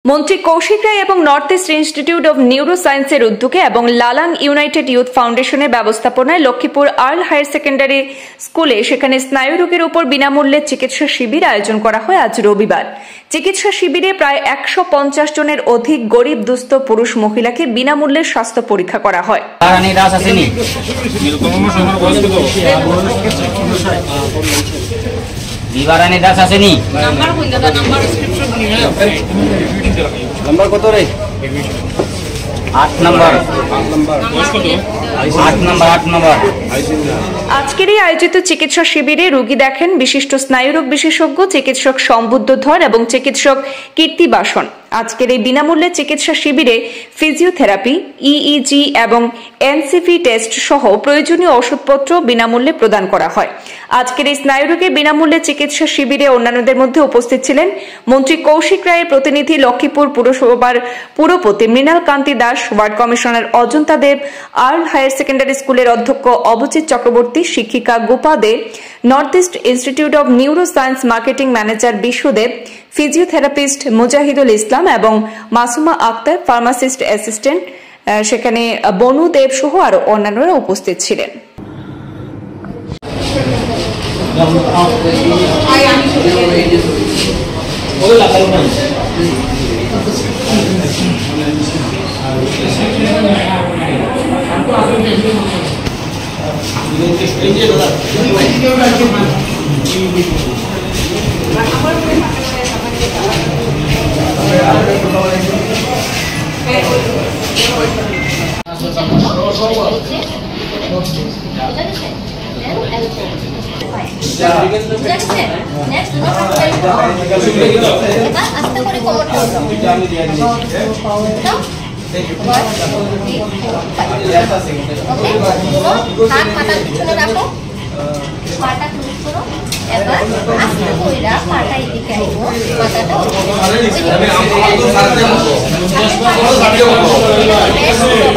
মন্ত্রী কৌশিক রায় এবং north east institute of neuro সায়েন্সের উদ্যোগে এবং লালাং ইউনাইটেড ইউথ ফাউন্ডেশনের ব্যবস্থাপনায় লক্ষ্মীপুর আর্ল হায়ার সেকেন্ডারি স্কুলে সেখানে স্নায়ুরোগের উপর বিনামূল্যে চিকিৎসা শিবির আয়োজন করা হয় আজ রবিবার। চিকিৎসা শিবিরে প্রায় 150 জনের অধিক গরিব দুস্থ পুরুষ মহিলাকে বিনামূল্যে স্বাস্থ্য পরীক্ষা করা হয়। বিবারানি দাস আসেনি নাম্বার কত রে 8 নাম্বার আজকের এই আয়োজিত চিকিৎসা শিবিরে রোগী দেখেন বিশিষ্ট স্নায়ুরোগ বিশেষজ্ঞ চিকিৎসক সম্বুদ্ধ ধর এবং চিকিৎসক কীর্তি বাসন। আজকের এই বিনামূল্যে চিকিৎসা শিবিরে ফিজিওথেরাপি, ইইজি এবং এনসিভি টেস্ট সহ প্রয়োজনীয় ওষুধপত্র বিনামূল্যে প্রদান করা হয়। আজকের এই স্নায়ুরোগের বিনামূল্যে চিকিৎসা শিবিরে অন্যান্যদের মধ্যে উপস্থিত ছিলেন মন্ত্রী কৌশিক রায়ের প্রতিনিধি লক্ষ্মীপুর পুরসভার পুরপতি Mrinal Kanti Das, ward commissioner Ajanta Deb, Earl higher secondary স্কুলের অধ্যক্ষ অবচিত চক্রবর্তী, শিক্ষিকা Gopa De, north east institute of neuroscience marketing manager Biswadeb, physiotherapist Mujahidul Islam এবং মাসুমা আক্তার, ফার্মাসিস্ট অ্যাসিস্ট্যান্ট, সেখানে বনু দেব সহ আরো অন্যান্যরা উপস্থিত ছিলেন।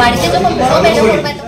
বাড়িতে যখন বড়